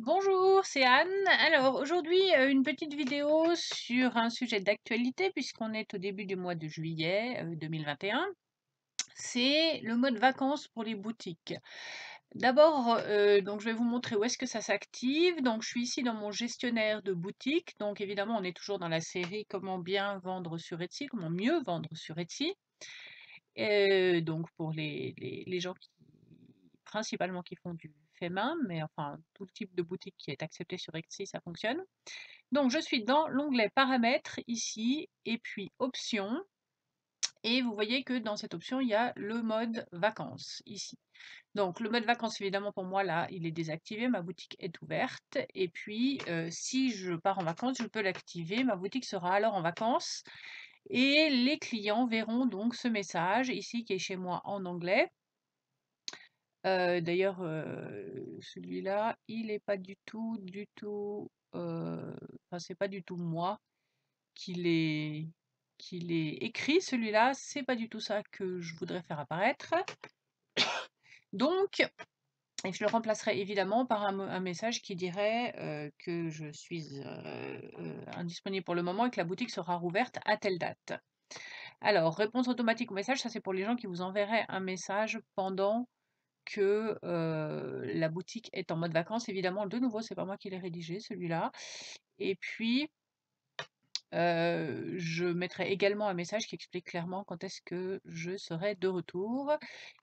Bonjour, c'est Anne. Alors aujourd'hui, une petite vidéo sur un sujet d'actualité puisqu'on est au début du mois de juillet 2021. C'est le mode vacances pour les boutiques. D'abord, donc je vais vous montrer où est-ce que ça s'active. Donc je suis ici dans mon gestionnaire de boutique. Donc évidemment, on est toujours dans la série comment bien vendre sur Etsy, comment mieux vendre sur Etsy. Donc pour les gens qui principalement qui font du fait main, mais enfin tout type de boutique qui est accepté sur Etsy, ça fonctionne. Donc je suis dans l'onglet paramètres ici, et puis options, et vous voyez que dans cette option, il y a le mode vacances ici. Donc le mode vacances, évidemment, pour moi, là, il est désactivé, ma boutique est ouverte, et puis si je pars en vacances, je peux l'activer, ma boutique sera alors en vacances, et les clients verront donc ce message ici qui est chez moi en anglais. D'ailleurs, celui-là, il est pas du tout, enfin, c'est pas du tout moi qui l'ai écrit celui-là, c'est pas du tout ça que je voudrais faire apparaître. Donc et je le remplacerai évidemment par un message qui dirait, que je suis, indisponible pour le moment et que la boutique sera rouverte à telle date. Alors, réponse automatique au message, ça c'est pour les gens qui vous enverraient un message pendant que la boutique est en mode vacances. Évidemment, de nouveau, c'est pas moi qui l'ai rédigé celui-là. Et puis, je mettrai également un message qui explique clairement quand est-ce que je serai de retour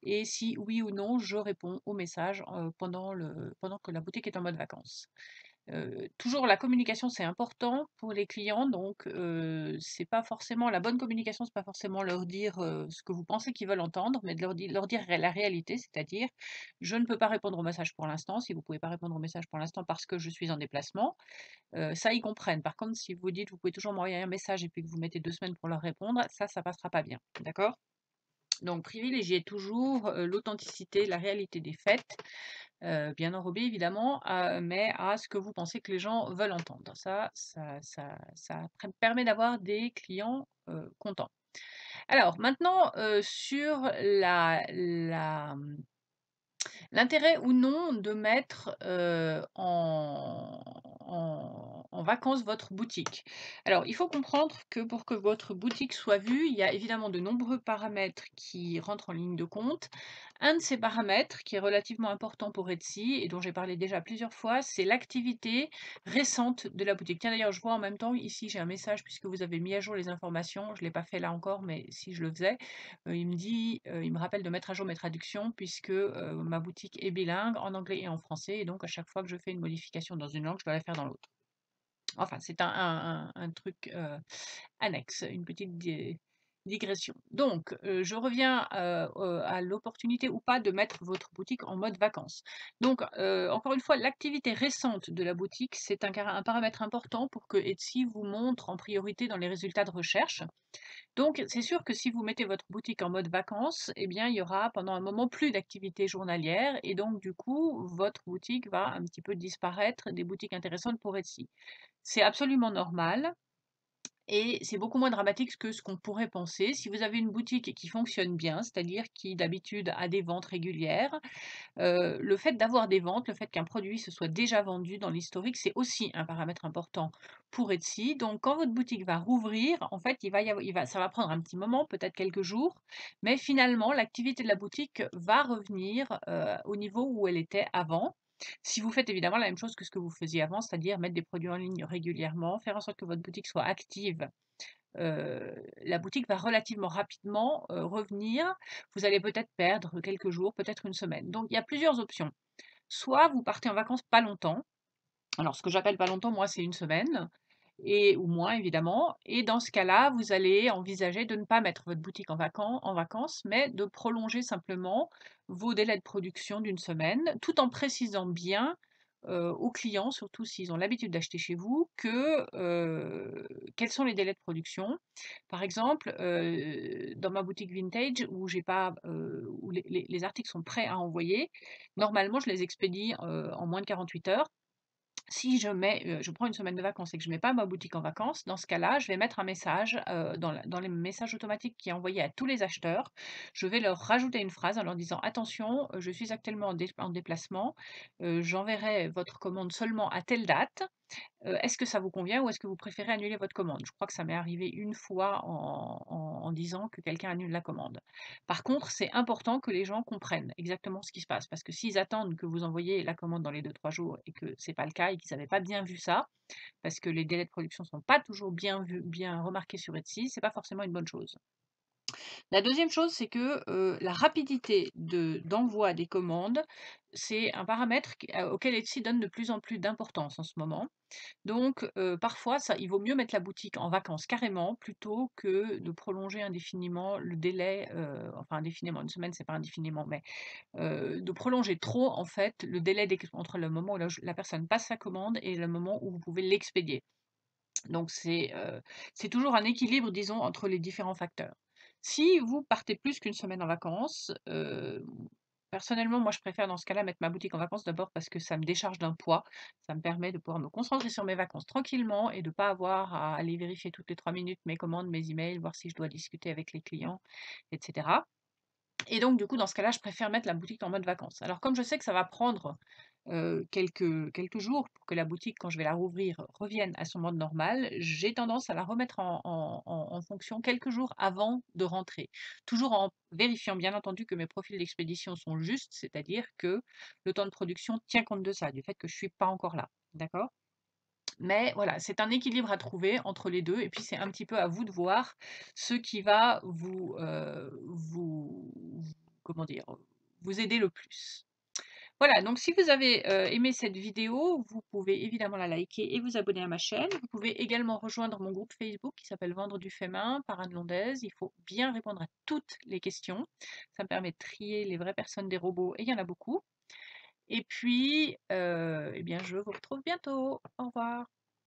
et si oui ou non je réponds au message pendant que la boutique est en mode vacances. Toujours la communication, c'est important pour les clients, donc c'est pas forcément la bonne communication, c'est pas forcément leur dire, ce que vous pensez qu'ils veulent entendre, mais de leur dire la réalité, c'est-à-dire: «Je ne peux pas répondre au message pour l'instant, si vous pouvez pas répondre au message pour l'instant parce que je suis en déplacement», ça ils comprennent. Par contre, si vous dites: «Vous pouvez toujours m'envoyer un message» et puis que vous mettez 2 semaines pour leur répondre, ça passera pas bien, d'accord? Donc privilégiez toujours, l'authenticité, la réalité des faits, bien enrobé évidemment, mais à ce que vous pensez que les gens veulent entendre. Ça permet d'avoir des clients, contents. Alors maintenant, sur l'intérêt ou non de mettre, en vacances votre boutique. Alors, il faut comprendre que pour que votre boutique soit vue, il y a évidemment de nombreux paramètres qui rentrent en ligne de compte. Un de ces paramètres, qui est relativement important pour Etsy et dont j'ai parlé déjà plusieurs fois, c'est l'activité récente de la boutique. Tiens, d'ailleurs, je vois en même temps, ici, j'ai un message puisque vous avez mis à jour les informations. Je ne l'ai pas fait là encore, mais si je le faisais, il me rappelle de mettre à jour mes traductions puisque, ma boutique est bilingue en anglais et en français et donc à chaque fois que je fais une modification dans une langue, je dois la faire dans l'autre. Enfin, c'est un truc, annexe, une petite digression. Donc, je reviens, à l'opportunité ou pas de mettre votre boutique en mode vacances. Donc, encore une fois, l'activité récente de la boutique, c'est un paramètre important pour que Etsy vous montre en priorité dans les résultats de recherche. Donc, c'est sûr que si vous mettez votre boutique en mode vacances, eh bien, il y aura pendant un moment plus d'activité journalière et donc du coup, votre boutique va un petit peu disparaître des boutiques intéressantes pour Etsy. C'est absolument normal et c'est beaucoup moins dramatique que ce qu'on pourrait penser. Si vous avez une boutique qui fonctionne bien, c'est-à-dire qui d'habitude a des ventes régulières, le fait d'avoir des ventes, le fait qu'un produit se soit déjà vendu dans l'historique, c'est aussi un paramètre important pour Etsy. Donc quand votre boutique va rouvrir, en fait, ça va prendre un petit moment, peut-être quelques jours, mais finalement, l'activité de la boutique va revenir, au niveau où elle était avant. Si vous faites évidemment la même chose que ce que vous faisiez avant, c'est-à-dire mettre des produits en ligne régulièrement, faire en sorte que votre boutique soit active, la boutique va relativement rapidement, revenir. Vous allez peut-être perdre quelques jours, peut-être une semaine. Donc il y a plusieurs options. Soit vous partez en vacances pas longtemps. Alors ce que j'appelle pas longtemps, moi, c'est une semaine et ou moins évidemment et dans ce cas-là, vous allez envisager de ne pas mettre votre boutique en vacances, mais de prolonger simplement vos délais de production d'une semaine, tout en précisant bien, aux clients, surtout s'ils ont l'habitude d'acheter chez vous, quels sont les délais de production. Par exemple, dans ma boutique vintage où j'ai pas, où les articles sont prêts à envoyer, normalement je les expédie, en moins de 48 heures. Si je prends une semaine de vacances et que je mets pas ma boutique en vacances, dans ce cas-là, je vais mettre un message, dans les messages automatiques qui est envoyé à tous les acheteurs. Je vais leur rajouter une phrase en leur disant: «Attention, je suis actuellement en déplacement, j'enverrai votre commande seulement à telle date. Est-ce que ça vous convient ou est-ce que vous préférez annuler votre commande?» Je crois que ça m'est arrivé une fois en 10 ans que quelqu'un annule la commande. Par contre, c'est important que les gens comprennent exactement ce qui se passe, parce que s'ils attendent que vous envoyiez la commande dans les 2-3 jours et que c'est pas le cas et qu'ils n'avaient pas bien vu ça, parce que les délais de production sont pas toujours bien remarqués sur Etsy, c'est pas forcément une bonne chose. La deuxième chose, c'est que, la rapidité d'envoi des commandes, c'est un paramètre auquel Etsy donne de plus en plus d'importance en ce moment. Donc, parfois il vaut mieux mettre la boutique en vacances carrément, plutôt que de prolonger indéfiniment le délai, enfin indéfiniment, une semaine c'est pas indéfiniment, mais, de prolonger trop en fait le délai entre le moment où la personne passe sa commande et le moment où vous pouvez l'expédier. Donc c'est toujours un équilibre, disons, entre les différents facteurs. Si vous partez plus qu'une semaine en vacances, personnellement, moi, je préfère dans ce cas-là mettre ma boutique en vacances d'abord parce que ça me décharge d'un poids. Ça me permet de pouvoir me concentrer sur mes vacances tranquillement et de pas avoir à aller vérifier toutes les 3 minutes mes commandes, mes emails, voir si je dois discuter avec les clients et cetera. Et donc du coup, dans ce cas-là, je préfère mettre la boutique en mode vacances. Alors comme je sais que ça va prendre, quelques jours pour que la boutique, quand je vais la rouvrir, revienne à son mode normal, j'ai tendance à la remettre en fonction quelques jours avant de rentrer. Toujours en vérifiant bien entendu que mes profils d'expédition sont justes, c'est-à-dire que le temps de production tient compte de ça, du fait que je suis pas encore là. D'accord? Mais voilà, c'est un équilibre à trouver entre les 2 et puis c'est un petit peu à vous de voir ce qui va comment dire? Vous aider le plus. Voilà, donc si vous avez, aimé cette vidéo, vous pouvez évidemment la liker et vous abonner à ma chaîne. Vous pouvez également rejoindre mon groupe Facebook qui s'appelle Vendre du fait main par Anne Londaise. Il faut bien répondre à toutes les questions. Ça me permet de trier les vraies personnes des robots et il y en a beaucoup. Et puis, eh bien, je vous retrouve bientôt. Au revoir.